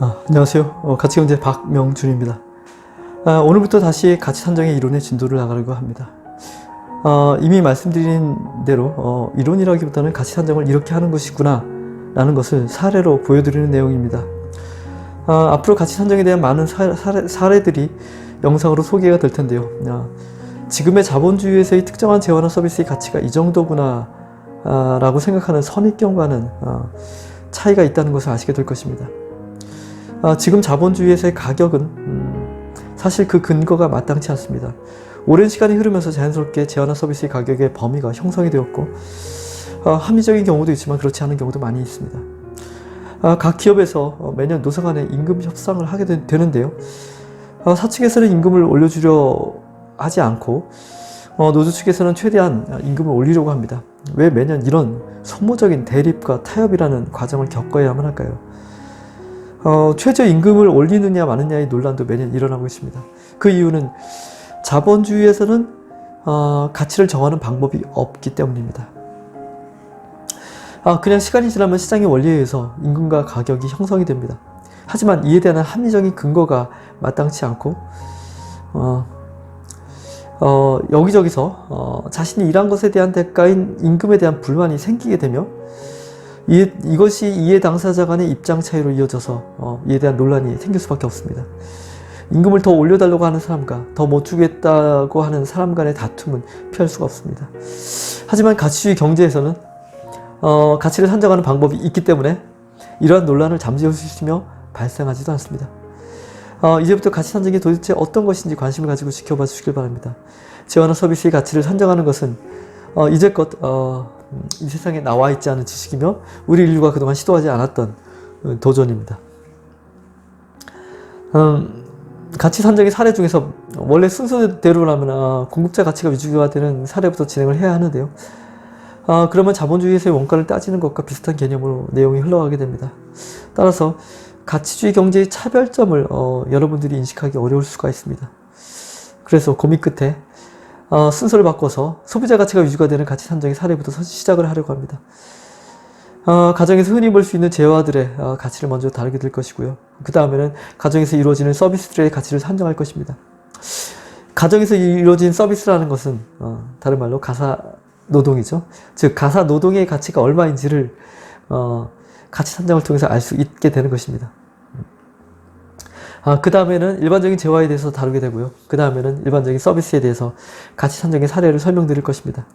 안녕하세요. 가치경제 박명준입니다. 오늘부터 다시 가치 산정의 이론의 진도를 나가려고 합니다. 이미 말씀드린 대로 이론이라기보다는 가치 산정을 이렇게 하는 것이구나 라는 것을 사례로 보여드리는 내용입니다. 앞으로 가치 산정에 대한 많은 사례들이 영상으로 소개가 될 텐데요. 지금의 자본주의에서의 특정한 재화나 서비스의 가치가 이 정도구나 라고 생각하는 선입견과는 차이가 있다는 것을 아시게 될 것입니다. 지금 자본주의에서의 가격은 사실 그 근거가 마땅치 않습니다. 오랜 시간이 흐르면서 자연스럽게 재화나 서비스의 가격의 범위가 형성이 되었고 합리적인 경우도 있지만 그렇지 않은 경우도 많이 있습니다. 각 기업에서 매년 노사 간에 임금 협상을 하게 되는데요. 사측에서는 임금을 올려주려 하지 않고 노조 측에서는 최대한 임금을 올리려고 합니다. 왜 매년 이런 소모적인 대립과 타협이라는 과정을 겪어야만 할까요? 최저임금을 올리느냐 마느냐의 논란도 매년 일어나고 있습니다. 그 이유는 자본주의에서는 가치를 정하는 방법이 없기 때문입니다. 그냥 시간이 지나면 시장의 원리에 의해서 임금과 가격이 형성이 됩니다. 하지만 이에 대한 합리적인 근거가 마땅치 않고 여기저기서 자신이 일한 것에 대한 대가인 임금에 대한 불만이 생기게 되며 이것이 이해 당사자 간의 입장 차이로 이어져서 이에 대한 논란이 생길 수밖에 없습니다. 임금을 더 올려달라고 하는 사람과 더 못 주겠다고 하는 사람 간의 다툼은 피할 수가 없습니다. 하지만 가치주의 경제에서는 가치를 산정하는 방법이 있기 때문에 이러한 논란을 잠재울 수 있으며 발생하지도 않습니다. 이제부터 가치 산정이 도대체 어떤 것인지 관심을 가지고 지켜봐 주시길 바랍니다. 재화나 서비스의 가치를 산정하는 것은 이제껏 이 세상에 나와 있지 않은 지식이며 우리 인류가 그동안 시도하지 않았던 도전입니다. 가치 산정의 사례 중에서 원래 순서대로라면 공급자 가치가 위주가 되는 사례부터 진행을 해야 하는데요. 그러면 자본주의에서의 원가를 따지는 것과 비슷한 개념으로 내용이 흘러가게 됩니다. 따라서 가치주의 경제의 차별점을 여러분들이 인식하기 어려울 수가 있습니다. 그래서 고민 끝에 순서를 바꿔서 소비자 가치가 위주가 되는 가치 산정의 사례부터 시작을 하려고 합니다. 가정에서 흔히 볼 수 있는 재화들의 가치를 먼저 다루게 될 것이고요. 그 다음에는 가정에서 이루어지는 서비스들의 가치를 산정할 것입니다. 가정에서 이루어진 서비스라는 것은 다른 말로 가사 노동이죠. 즉 가사 노동의 가치가 얼마인지를 가치 산정을 통해서 알 수 있게 되는 것입니다. 그 다음에는 일반적인 재화에 대해서 다루게 되고요. 그 다음에는 일반적인 서비스에 대해서 가치 산정의 사례를 설명드릴 것입니다.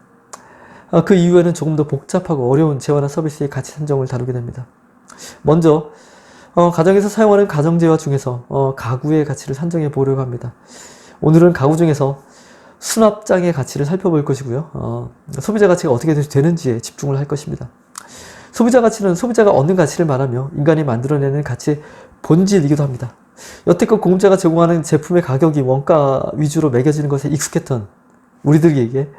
그 이후에는 조금 더 복잡하고 어려운 재화나 서비스의 가치 산정을 다루게 됩니다. 먼저 가정에서 사용하는 가정재화 중에서 가구의 가치를 산정해 보려고 합니다. 오늘은 가구 중에서 수납장의 가치를 살펴볼 것이고요. 소비자 가치가 어떻게 되는지에 집중을 할 것입니다. 소비자 가치는 소비자가 얻는 가치를 말하며 인간이 만들어내는 가치의 본질이기도 합니다. 여태껏 공급자가 제공하는 제품의 가격이 원가 위주로 매겨지는 것에 익숙했던 우리들에게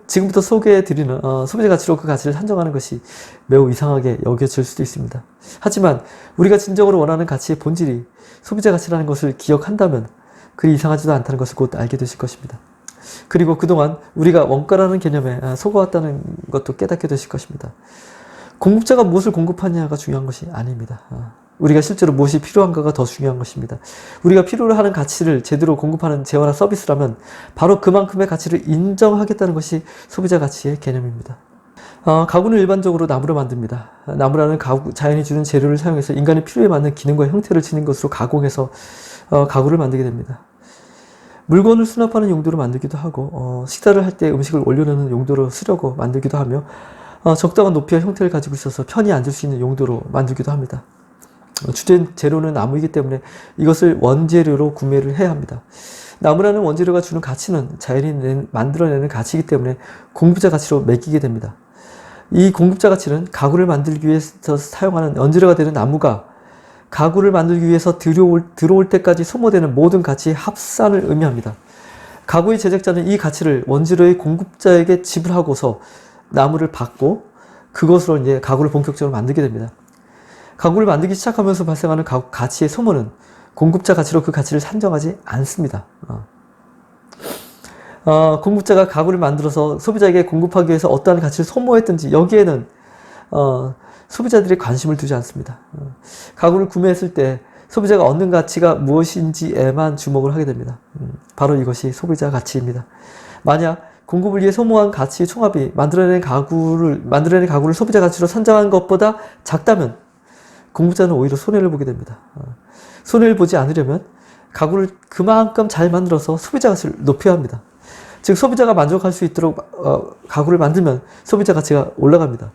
지금부터 소개해드리는 소비자 가치로 그 가치를 산정하는 것이 매우 이상하게 여겨질 수도 있습니다. 하지만 우리가 진정으로 원하는 가치의 본질이 소비자 가치라는 것을 기억한다면 그리 이상하지도 않다는 것을 곧 알게 되실 것입니다. 그리고 그동안 우리가 원가라는 개념에 속아왔다는 것도 깨닫게 되실 것입니다. 공급자가 무엇을 공급하냐가 중요한 것이 아닙니다. 우리가 실제로 무엇이 필요한가가 더 중요한 것입니다. 우리가 필요로 하는 가치를 제대로 공급하는 재화나 서비스라면 바로 그만큼의 가치를 인정하겠다는 것이 소비자 가치의 개념입니다. 가구는 일반적으로 나무로 만듭니다. 나무라는 자연이 주는 재료를 사용해서 인간의 필요에 맞는 기능과 형태를 지닌 것으로 가공해서 가구를 만들게 됩니다. 물건을 수납하는 용도로 만들기도 하고 식사를 할 때 음식을 올려놓는 용도로 쓰려고 만들기도 하며 적당한 높이와 형태를 가지고 있어서 편히 앉을 수 있는 용도로 만들기도 합니다. 주된 재료는 나무이기 때문에 이것을 원재료로 구매를 해야 합니다. 나무라는 원재료가 주는 가치는 자연이 만들어내는 가치이기 때문에 공급자 가치로 매기게 됩니다. 이 공급자 가치는 가구를 만들기 위해서 사용하는 원재료가 되는 나무가 가구를 만들기 위해서 들어올 때까지 소모되는 모든 가치의 합산을 의미합니다. 가구의 제작자는 이 가치를 원재료의 공급자에게 지불하고서 나무를 받고 그것으로 이제 가구를 본격적으로 만들게 됩니다. 가구를 만들기 시작하면서 발생하는 가치의 소모는 공급자 가치로 그 가치를 산정하지 않습니다. 공급자가 가구를 만들어서 소비자에게 공급하기 위해서 어떠한 가치를 소모했든지 여기에는 소비자들이 관심을 두지 않습니다. 가구를 구매했을 때 소비자가 얻는 가치가 무엇인지에만 주목을 하게 됩니다. 바로 이것이 소비자 가치입니다. 만약 공급을 위해 소모한 가치의 총합이 만들어낸 가구를 소비자 가치로 산정한 것보다 작다면 공급자는 오히려 손해를 보게 됩니다. 손해를 보지 않으려면 가구를 그만큼 잘 만들어서 소비자 가치를 높여야 합니다. 즉 소비자가 만족할 수 있도록 가구를 만들면 소비자 가치가 올라갑니다.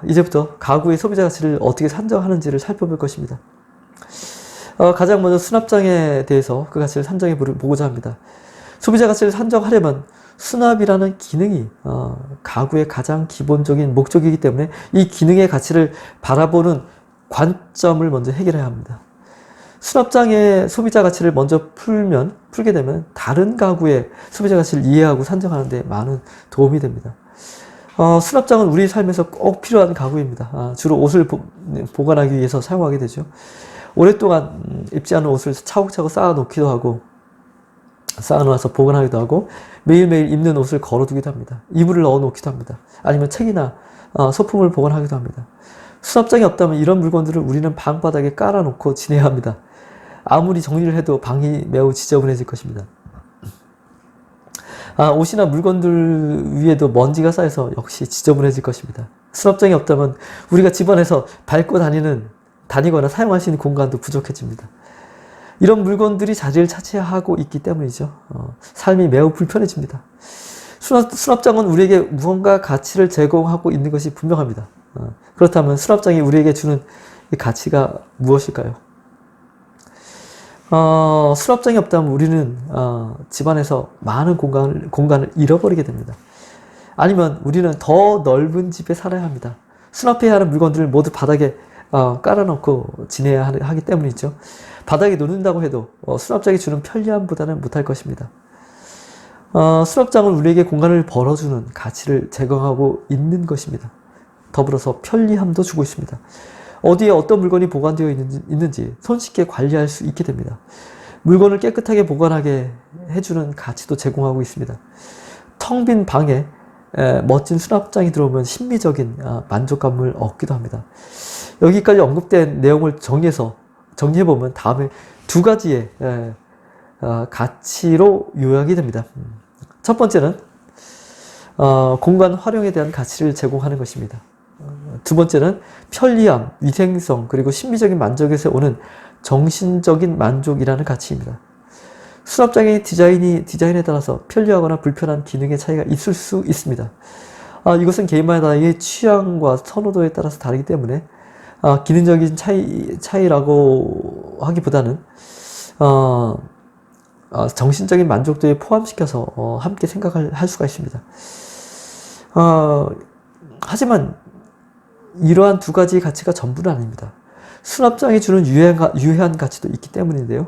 이제부터 가구의 소비자 가치를 어떻게 산정하는지를 살펴볼 것입니다. 가장 먼저 수납장에 대해서 그 가치를 산정해 보고자 합니다. 소비자 가치를 산정하려면 수납이라는 기능이 가구의 가장 기본적인 목적이기 때문에 이 기능의 가치를 바라보는 관점을 먼저 해결해야 합니다. 수납장의 소비자 가치를 먼저 풀게 되면 다른 가구의 소비자 가치를 이해하고 산정하는 데 많은 도움이 됩니다. 수납장은 우리 삶에서 꼭 필요한 가구입니다. 주로 옷을 보관하기 위해서 사용하게 되죠. 오랫동안 입지 않은 옷을 차곡차곡 쌓아놓기도 하고 쌓아놓아서 보관하기도 하고 매일매일 입는 옷을 걸어두기도 합니다. 이불을 넣어놓기도 합니다. 아니면 책이나 소품을 보관하기도 합니다. 수납장이 없다면 이런 물건들을 우리는 방바닥에 깔아놓고 지내야 합니다. 아무리 정리를 해도 방이 매우 지저분해질 것입니다. 옷이나 물건들 위에도 먼지가 쌓여서 역시 지저분해질 것입니다. 수납장이 없다면 우리가 집안에서 밟고 다니거나 사용할 수 있는 공간도 부족해집니다. 이런 물건들이 자리를 차지하고 있기 때문이죠. 삶이 매우 불편해집니다. 수납장은 우리에게 무언가 가치를 제공하고 있는 것이 분명합니다. 그렇다면 수납장이 우리에게 주는 이 가치가 무엇일까요? 수납장이 없다면 우리는 집안에서 많은 공간을 잃어버리게 됩니다. 아니면 우리는 더 넓은 집에 살아야 합니다. 수납해야 하는 물건들을 모두 바닥에 깔아놓고 지내야 하기 때문이죠. 바닥에 놓는다고 해도 수납장이 주는 편리함보다는 못할 것입니다. 수납장은 우리에게 공간을 벌어주는 가치를 제공하고 있는 것입니다. 더불어서 편리함도 주고 있습니다. 어디에 어떤 물건이 보관되어 있는지 손쉽게 관리할 수 있게 됩니다. 물건을 깨끗하게 보관하게 해주는 가치도 제공하고 있습니다. 텅 빈 방에 멋진 수납장이 들어오면 심미적인 만족감을 얻기도 합니다. 여기까지 언급된 내용을 정리해보면 다음에 두 가지의 가치로 요약이 됩니다. 첫 번째는 공간 활용에 대한 가치를 제공하는 것입니다. 두 번째는 편리함, 위생성, 그리고 심미적인 만족에서 오는 정신적인 만족이라는 가치입니다. 수납장의 디자인에 따라서 편리하거나 불편한 기능의 차이가 있을 수 있습니다. 이것은 개인마다의 취향과 선호도에 따라서 다르기 때문에 기능적인 차이라고 하기보다는 정신적인 만족도에 포함시켜서 함께 생각할 수가 있습니다. 하지만 이러한 두 가지 가치가 전부는 아닙니다. 수납장이 주는 유해한 가치도 있기 때문인데요.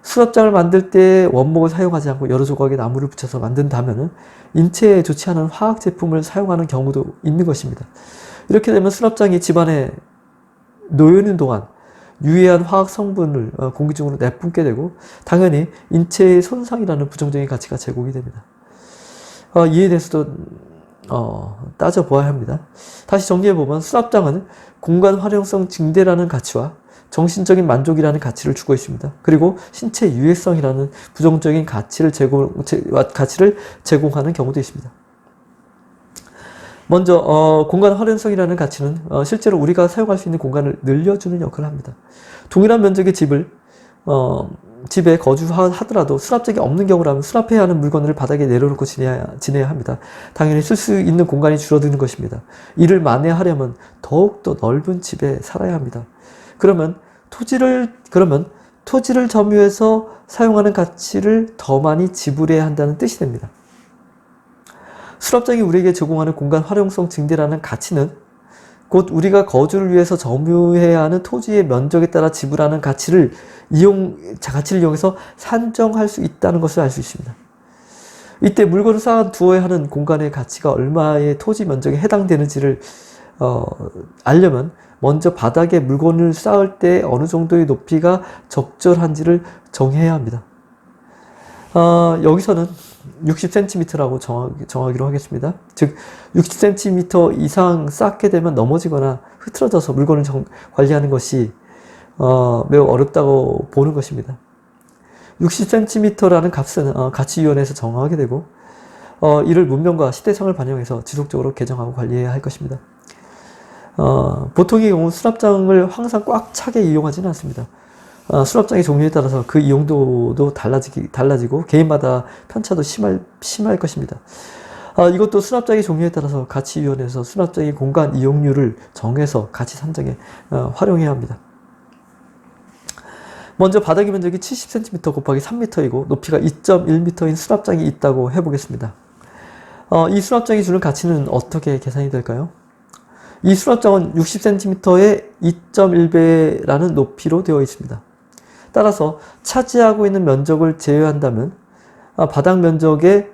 수납장을 만들 때 원목을 사용하지 않고 여러 조각의 나무를 붙여서 만든다면 인체에 좋지 않은 화학 제품을 사용하는 경우도 있는 것입니다. 이렇게 되면 수납장이 집안에 놓여 있는 동안 유해한 화학 성분을 공기 중으로 내뿜게 되고 당연히 인체의 손상이라는 부정적인 가치가 제공이 됩니다. 이에 대해서도 따져보아야 합니다. 다시 정리해보면 수납장은 공간 활용성 증대라는 가치와 정신적인 만족이라는 가치를 주고 있습니다. 그리고 신체 유해성이라는 부정적인 가치를 제공하는 경우도 있습니다. 먼저 공간 활용성이라는 가치는 실제로 우리가 사용할 수 있는 공간을 늘려주는 역할을 합니다. 동일한 면적의 집에 거주하더라도 수납장이 없는 경우라면 수납해야 하는 물건을 바닥에 내려놓고 지내야 합니다. 당연히 쓸 수 있는 공간이 줄어드는 것입니다. 이를 만회하려면 더욱더 넓은 집에 살아야 합니다. 그러면 토지를 점유해서 사용하는 가치를 더 많이 지불해야 한다는 뜻이 됩니다. 수납장이 우리에게 제공하는 공간 활용성 증대라는 가치는 곧 우리가 거주를 위해서 점유해야 하는 토지의 면적에 따라 지불하는 가치를 이용해서 산정할 수 있다는 것을 알 수 있습니다. 이때 물건을 쌓아두어야 하는 공간의 가치가 얼마의 토지 면적에 해당되는지를 알려면 먼저 바닥에 물건을 쌓을 때 어느 정도의 높이가 적절한지를 정해야 합니다. 여기서는 60cm라고 정하기로 하겠습니다. 즉 60cm 이상 쌓게 되면 넘어지거나 흐트러져서 물건을 관리하는 것이 매우 어렵다고 보는 것입니다. 60cm라는 값은 가치위원회에서 정하게 되고 이를 문명과 시대상을 반영해서 지속적으로 개정하고 관리해야 할 것입니다. 보통의 경우 수납장을 항상 꽉 차게 이용하지는 않습니다. 수납장의 종류에 따라서 그 이용도도 달라지고 개인마다 편차도 심할 것입니다. 이것도 수납장의 종류에 따라서 가치위원회에서 수납장의 공간 이용률을 정해서 가치 산정에 활용해야 합니다. 먼저 바닥의 면적이 70cm 곱하기 3m이고 높이가 2.1m인 수납장이 있다고 해보겠습니다. 이 수납장이 주는 가치는 어떻게 계산이 될까요? 이 수납장은 60cm의 2.1배라는 높이로 되어 있습니다. 따라서 차지하고 있는 면적을 제외한다면 바닥 면적의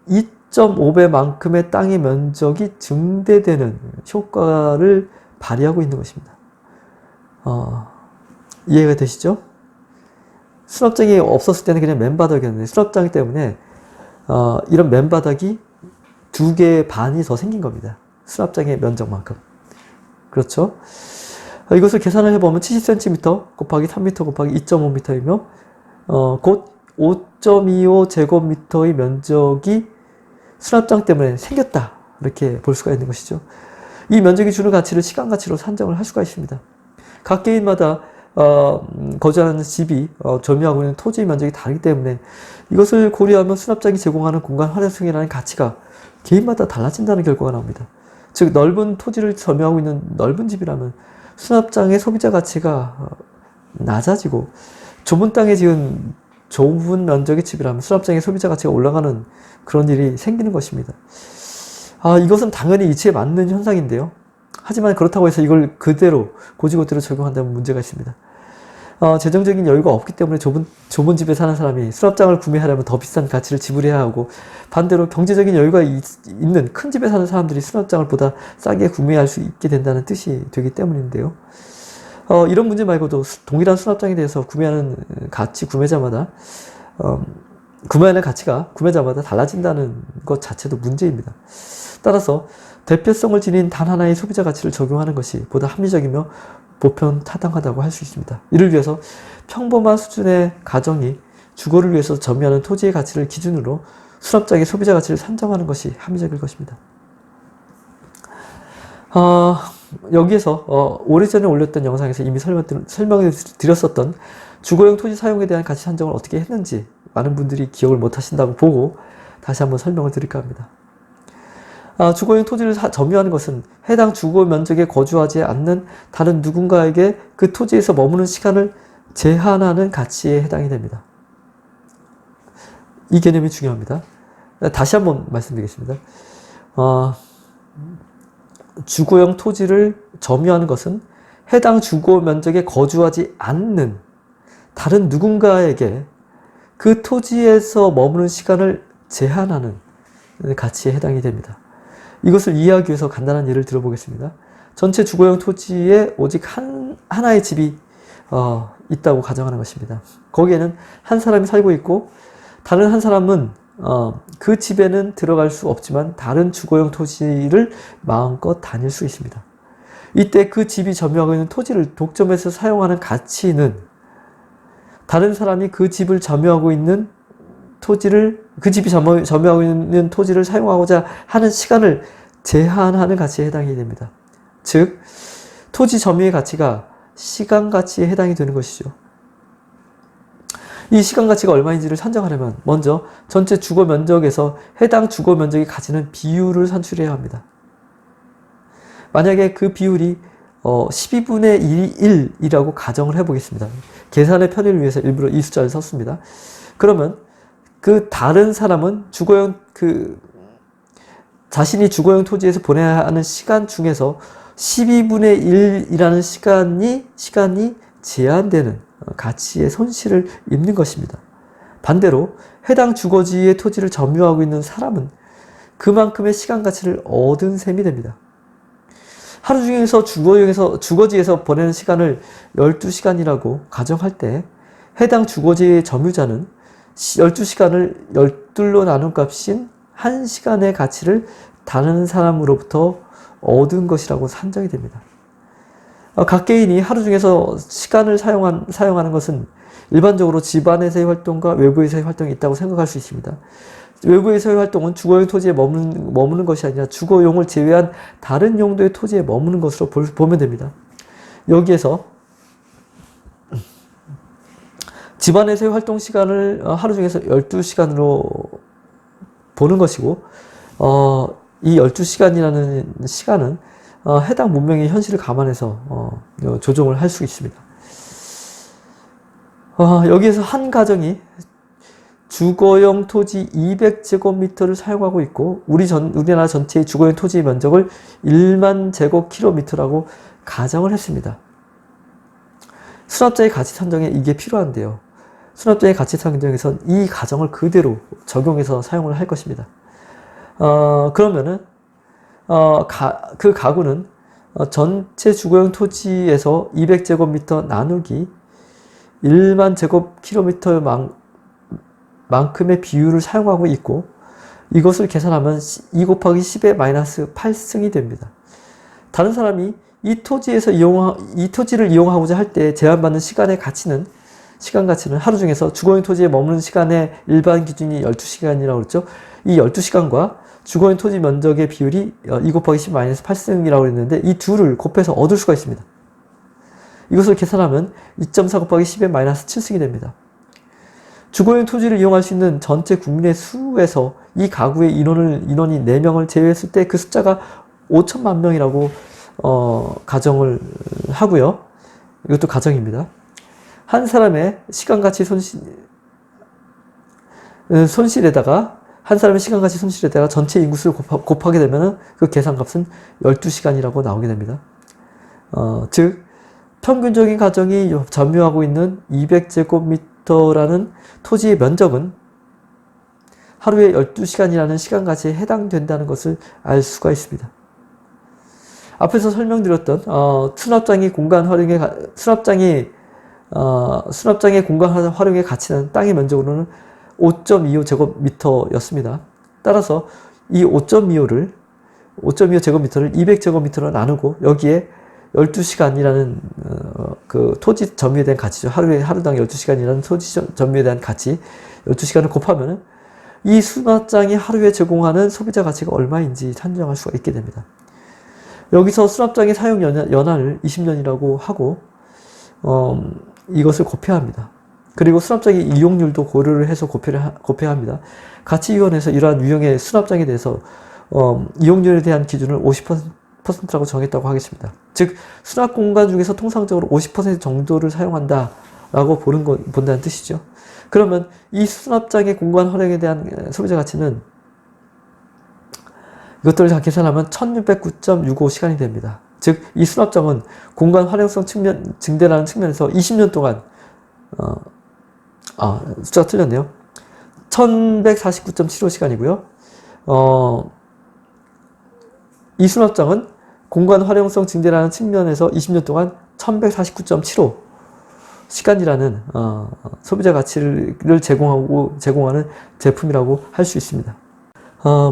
2.5배만큼의 땅의 면적이 증대되는 효과를 발휘하고 있는 것입니다. 이해가 되시죠? 수납장이 없었을 때는 그냥 맨바닥이었는데 수납장 때문에 이런 맨바닥이 2개의 반이 더 생긴 겁니다. 수납장의 면적만큼. 그렇죠? 이것을 계산을 해보면 70cm 곱하기 3m 곱하기 2.5m이며 곧 5.25제곱미터의 면적이 수납장 때문에 생겼다. 이렇게 볼 수가 있는 것이죠. 이 면적이 주는 가치를 시간 가치로 산정을 할 수가 있습니다. 각 개인마다 거주하는 집이 점유하고 있는 토지의 면적이 다르기 때문에 이것을 고려하면 수납장이 제공하는 공간 활용성이라는 가치가 개인마다 달라진다는 결과가 나옵니다. 즉 넓은 토지를 점유하고 있는 넓은 집이라면 수납장의 소비자 가치가 낮아지고 좁은 땅에 지은 좁은 면적의 집이라면 수납장의 소비자 가치가 올라가는 그런 일이 생기는 것입니다. 이것은 당연히 이치에 맞는 현상인데요. 하지만 그렇다고 해서 이걸 그대로 고지고대로 적용한다면 문제가 있습니다. 재정적인 여유가 없기 때문에 좁은 집에 사는 사람이 수납장을 구매하려면 더 비싼 가치를 지불해야 하고 반대로 경제적인 여유가 있는 큰 집에 사는 사람들이 수납장을 보다 싸게 구매할 수 있게 된다는 뜻이 되기 때문인데요. 이런 문제 말고도 동일한 수납장에 대해서 구매하는 구매자마다 구매하는 가치가 구매자마다 달라진다는 것 자체도 문제입니다. 따라서 대표성을 지닌 단 하나의 소비자 가치를 적용하는 것이 보다 합리적이며 보편 타당하다고 할 수 있습니다. 이를 위해서 평범한 수준의 가정이 주거를 위해서 점유하는 토지의 가치를 기준으로 수납장의 소비자 가치를 산정하는 것이 합리적일 것입니다. 여기에서 오래전에 올렸던 영상에서 이미 설명을 드렸었던 주거용 토지 사용에 대한 가치 산정을 어떻게 했는지 많은 분들이 기억을 못 하신다고 보고 다시 한번 설명을 드릴까 합니다. 주거용 토지를 점유하는 것은 해당 주거 면적에 거주하지 않는 다른 누군가에게 그 토지에서 머무는 시간을 제한하는 가치에 해당이 됩니다. 이 개념이 중요합니다. 다시 한번 말씀드리겠습니다. 주거용 토지를 점유하는 것은 해당 주거 면적에 거주하지 않는 다른 누군가에게 그 토지에서 머무는 시간을 제한하는 가치에 해당이 됩니다. 이것을 이해하기 위해서 간단한 예를 들어보겠습니다. 전체 주거용 토지에 오직 하나의 집이 있다고 가정하는 것입니다. 거기에는 한 사람이 살고 있고 다른 한 사람은 그 집에는 들어갈 수 없지만 다른 주거용 토지를 마음껏 다닐 수 있습니다. 이때 그 집이 점유하고 있는 토지를 독점해서 사용하는 가치는 다른 사람이 그 집을 점유하고 있는 그 집이 점유하고 있는 토지를 사용하고자 하는 시간을 제한하는 가치에 해당이 됩니다. 즉, 토지 점유의 가치가 시간 가치에 해당이 되는 것이죠. 이 시간 가치가 얼마인지를 산정하려면 먼저 전체 주거 면적에서 해당 주거 면적이 가지는 비율을 산출해야 합니다. 만약에 그 비율이 12분의 1이라고 가정을 해보겠습니다. 계산의 편의를 위해서 일부러 이 숫자를 썼습니다. 그러면 그 다른 사람은 자신이 주거용 토지에서 보내야 하는 시간 중에서 12분의 1이라는 시간이 제한되는 가치의 손실을 입는 것입니다. 반대로 해당 주거지의 토지를 점유하고 있는 사람은 그만큼의 시간 가치를 얻은 셈이 됩니다. 하루 중에서 주거지에서 보내는 시간을 12시간이라고 가정할 때 해당 주거지의 점유자는 12시간을 6둘로 나눈 값인 1시간의 가치를 다른 사람으로부터 얻은 것이라고 산정이 됩니다. 각 개인이 하루 중에서 시간을 사용하는 것은 일반적으로 집안에서의 활동과 외부에서의 활동이 있다고 생각할 수 있습니다. 외부에서의 활동은 주거용 토지에 머무는 것이 아니라 주거용을 제외한 다른 용도의 토지에 머무는 것으로 보면 됩니다. 여기에서 집안에서의 활동 시간을 하루 중에서 12시간으로 보는 것이고, 이 12시간이라는 시간은 해당 문명의 현실을 감안해서 조정을 할 수 있습니다. 여기에서 한 가정이 주거용 토지 200제곱미터를 사용하고 있고, 우리나라 전체의 주거용 토지 면적을 1만 제곱킬로미터라고 가정을 했습니다. 수납자의 가치 산정에 이게 필요한데요. 수납자의 가치 산정에선 이 가정을 그대로 적용해서 사용을 할 것입니다. 그러면은 그 가구는 전체 주거용 토지에서 200제곱미터 나누기 1만 제곱킬로미터만큼의 비율을 사용하고 있고, 이것을 계산하면 2 곱하기 10의 마이너스 8승이 됩니다. 다른 사람이 이 토지를 이용하고자 할 때 제한받는 시간 가치는 하루 중에서 주거용 토지에 머무는 시간의 일반 기준이 12시간이라고 그랬죠. 이 12시간과 주거용 토지 면적의 비율이 2 곱하기 10 마이너스 8승이라고 그랬는데, 이 둘을 곱해서 얻을 수가 있습니다. 이것을 계산하면 2.4 곱하기 10의 마이너스 7승이 됩니다. 주거용 토지를 이용할 수 있는 전체 국민의 수에서 이 가구의 인원이 4명을 제외했을 때 그 숫자가 5천만 명이라고 가정을 하고요. 이것도 가정입니다. 한 사람의 시간가치 손실에다가 전체 인구수를 곱하게 되면 그 계산값은 12시간이라고 나오게 됩니다. 즉 평균적인 가정이 점유하고 있는 200제곱미터라는 토지의 면적은 하루에 12시간이라는 시간가치에 해당된다는 것을 알 수가 있습니다. 앞에서 설명드렸던 수납장의 공간 활용의 가치는 땅의 면적으로는 5.25제곱미터였습니다. 따라서 이 5.25 제곱미터를 200제곱미터로 나누고 여기에 12시간이라는 그 토지 점유에 대한 가치죠. 하루당 12시간이라는 토지 점유에 대한 가치 12시간을 곱하면 이 수납장이 하루에 제공하는 소비자 가치가 얼마인지 산정할 수가 있게 됩니다. 여기서 수납장의 사용 연한을 20년이라고 하고 이것을 곱해야 합니다. 그리고 수납장의 이용률도 고려를 해서 곱해야 합니다. 가치위원회에서 이러한 유형의 수납장에 대해서 이용률에 대한 기준을 50%라고 정했다고 하겠습니다. 즉 수납 공간 중에서 통상적으로 50% 정도를 사용한다라고 본다는 뜻이죠. 그러면 이 수납장의 공간 활용에 대한 소비자 가치는 이것들을 다 계산하면 1609.65시간이 됩니다. 즉 이 수납장은 공간 활용성 증대라는 측면에서 20년 동안 숫자가 틀렸네요. 1149.75시간이고요. 이 수납장은 공간 활용성 증대라는 측면에서 20년 동안 1149.75 시간이라는 소비자 가치를 제공하는 제품이라고 할 수 있습니다.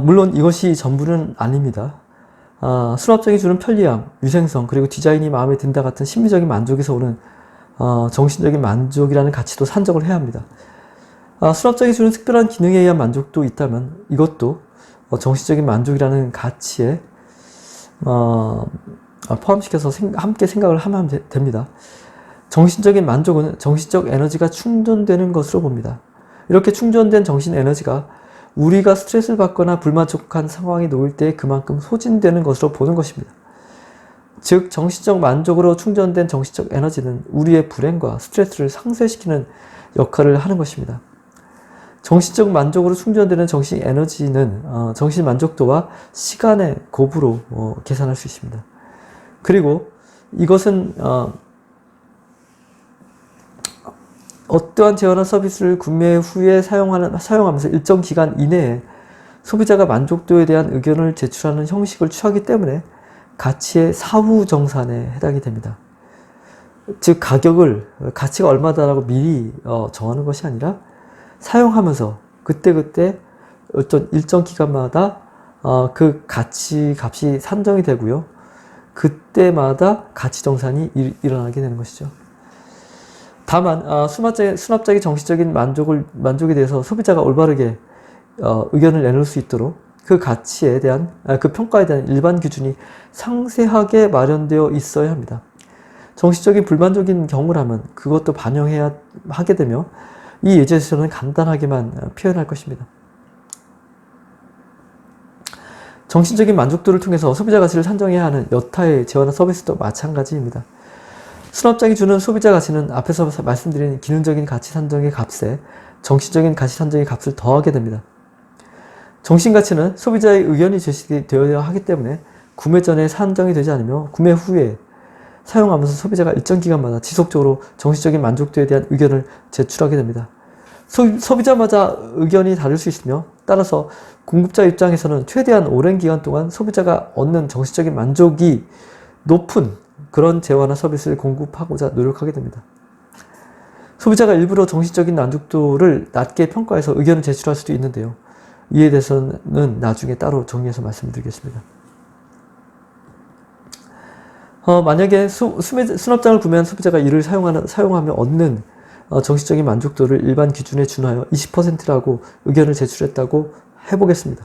물론 이것이 전부는 아닙니다. 수납장이 주는 편리함, 위생성, 그리고 디자인이 마음에 든다 같은 심리적인 만족에서 오는 정신적인 만족이라는 가치도 산정을 해야 합니다. 수납장이 주는 특별한 기능에 의한 만족도 있다면 이것도 정신적인 만족이라는 가치에 포함시켜서 함께 생각을 하면 됩니다. 정신적인 만족은 정신적 에너지가 충전되는 것으로 봅니다. 이렇게 충전된 정신 에너지가 우리가 스트레스를 받거나 불만족한 상황에 놓일 때 그만큼 소진되는 것으로 보는 것입니다. 즉 정신적 만족으로 충전된 정신적 에너지는 우리의 불행과 스트레스를 상쇄시키는 역할을 하는 것입니다. 정신적 만족으로 충전되는 정신 에너지는 정신 만족도와 시간의 곱으로 계산할 수 있습니다. 그리고 이것은 어떠한 재화나 서비스를 구매 후에 사용하면서 일정 기간 이내에 소비자가 만족도에 대한 의견을 제출하는 형식을 취하기 때문에 가치의 사후정산에 해당이 됩니다. 즉 가치가 얼마다라고 미리 정하는 것이 아니라 사용하면서 그때그때 어떤 일정 기간마다 그 값이 산정이 되고요. 그때마다 가치 정산이 일어나게 되는 것이죠. 다만 수납장의 정신적인 만족에 대해서 소비자가 올바르게 의견을 내놓을 수 있도록 그 가치에 대한 그 평가에 대한 일반 기준이 상세하게 마련되어 있어야 합니다. 정신적인 불만족인 경우라면 그것도 반영해야 하게 되며 이 예제에서는 간단하게만 표현할 것입니다. 정신적인 만족도를 통해서 소비자 가치를 산정해야 하는 여타의 재화나 서비스도 마찬가지입니다. 수납장이 주는 소비자 가치는 앞에서 말씀드린 기능적인 가치 산정의 값에 정신적인 가치 산정의 값을 더하게 됩니다. 정신가치는 소비자의 의견이 제시되어야 하기 때문에 구매 전에 산정이 되지 않으며 구매 후에 사용하면서 소비자가 일정 기간마다 지속적으로 정신적인 만족도에 대한 의견을 제출하게 됩니다. 소비자마다 의견이 다를 수 있으며 따라서 공급자 입장에서는 최대한 오랜 기간 동안 소비자가 얻는 정신적인 만족이 높은 그런 재화나 서비스를 공급하고자 노력하게 됩니다. 소비자가 일부러 정신적인 만족도를 낮게 평가해서 의견을 제출할 수도 있는데요. 이에 대해서는 나중에 따로 정리해서 말씀드리겠습니다. 만약에 수납장을 구매한 소비자가 이를 사용하며 얻는 정신적인 만족도를 일반 기준에 준하여 20%라고 의견을 제출했다고 해보겠습니다.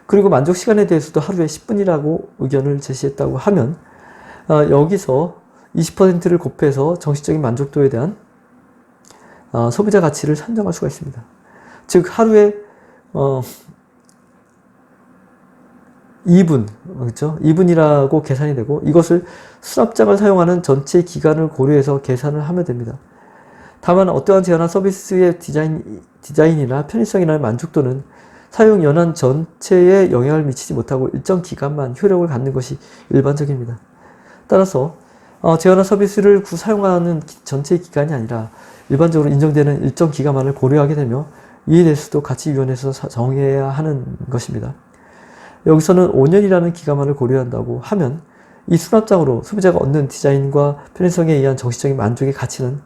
그리고 만족 시간에 대해서도 하루에 10분이라고 의견을 제시했다고 하면 여기서 20%를 곱해서 정신적인 만족도에 대한 소비자 가치를 산정할 수가 있습니다. 즉 하루에 2분, 그렇죠? 2분이라고 계산이 되고 이것을 수납장을 사용하는 전체 기간을 고려해서 계산을 하면 됩니다. 다만 어떠한 재화나 서비스의 디자인이나 편의성이나 만족도는 사용 연한 전체에 영향을 미치지 못하고 일정 기간만 효력을 갖는 것이 일반적입니다. 따라서 재화나 서비스를 사용하는 전체 기간이 아니라 일반적으로 인정되는 일정 기간만을 고려하게 되며 이에 대해서도 가치위원회에서 정해야 하는 것입니다. 여기서는 5년이라는 기간만을 고려한다고 하면 이 수납장으로 소비자가 얻는 디자인과 편의성에 의한 정신적인 만족의 가치는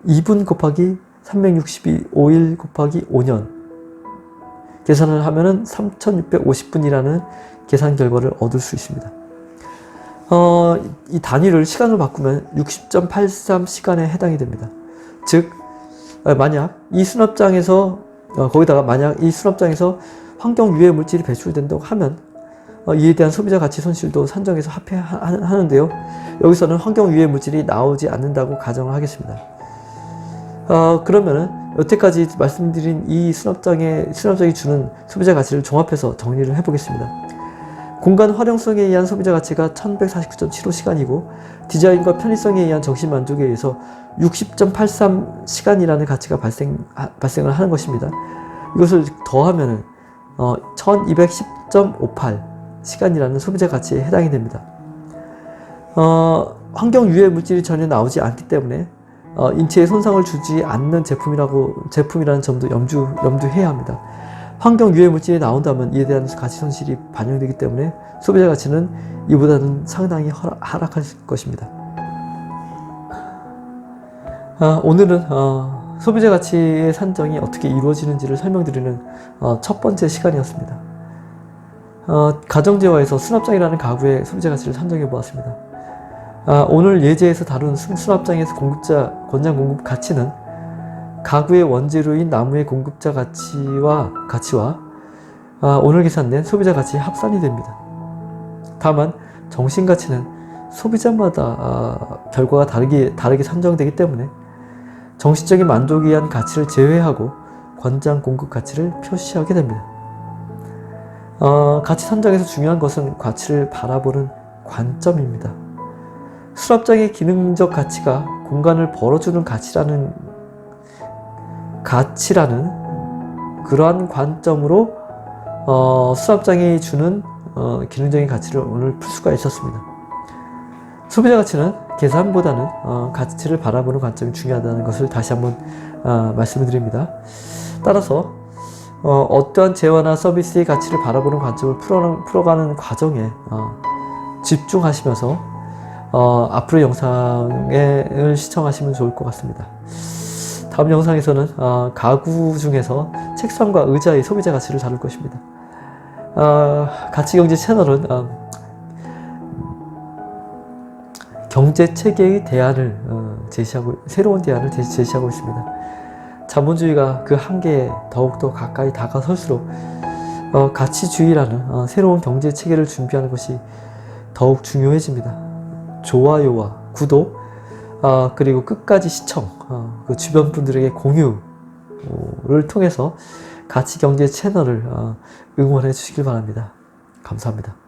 2분 곱하기 365일 곱하기 5년 계산을 하면은 3650분이라는 계산 결과를 얻을 수 있습니다. 이 단위를 시간으로 바꾸면 60.83 시간에 해당이 됩니다. 즉 만약 이 수납장에서 환경 유해 물질이 배출된다고 하면 이에 대한 소비자 가치 손실도 산정해서 합해하는데요. 여기서는 환경 유해 물질이 나오지 않는다고 가정을 하겠습니다. 그러면은 여태까지 말씀드린 이 수납장이 주는 소비자 가치를 종합해서 정리를 해보겠습니다. 공간 활용성에 의한 소비자 가치가 1149.75시간이고 디자인과 편의성에 의한 정신 만족에 의해서 60.83 시간이라는 가치가 발생을 하는 것입니다. 이것을 더하면은 1210.58 시간이라는 소비자 가치에 해당이 됩니다. 환경 유해 물질이 전혀 나오지 않기 때문에 인체에 손상을 주지 않는 제품이라는 점도 염두해야 합니다. 환경 유해 물질이 나온다면 이에 대한 가치 손실이 반영되기 때문에 소비자 가치는 이보다는 상당히 하락할 것입니다. 오늘은 소비자 가치의 산정이 어떻게 이루어지는지를 설명드리는 첫 번째 시간이었습니다. 가정재화에서 수납장이라는 가구의 소비자 가치를 산정해 보았습니다. 오늘 예제에서 다룬 수납장에서 권장 공급 가치는 가구의 원재료인 나무의 공급자 가치와 오늘 계산된 소비자 가치의 합산이 됩니다. 다만 정신 가치는 소비자마다 결과가 다르게 산정되기 때문에 정신적인 만족에 의한 가치를 제외하고 권장 공급 가치를 표시하게 됩니다. 가치 산정에서 중요한 것은 가치를 바라보는 관점입니다. 수납장의 기능적 가치가 공간을 벌어주는 가치라는 그러한 관점으로 수납장이 주는 기능적인 가치를 오늘 풀 수가 있었습니다. 소비자 가치는 계산보다는 가치를 바라보는 관점이 중요하다는 것을 다시 한번 말씀을 드립니다. 따라서 어떠한 재화나 서비스의 가치를 바라보는 관점을 풀어가는 과정에 집중하시면서 앞으로 영상을 시청하시면 좋을 것 같습니다. 다음 영상에서는 가구 중에서 책상과 의자의 소비자 가치를 다룰 것입니다. 가치경제 채널은 경제체계의 대안을 새로운 대안을 제시하고 있습니다. 자본주의가 그 한계에 더욱더 가까이 다가설수록 가치주의라는 새로운 경제체계를 준비하는 것이 더욱 중요해집니다. 좋아요와 구독, 그리고 끝까지 시청, 그 주변 분들에게 공유를 통해서 가치경제 채널을 응원해 주시길 바랍니다. 감사합니다.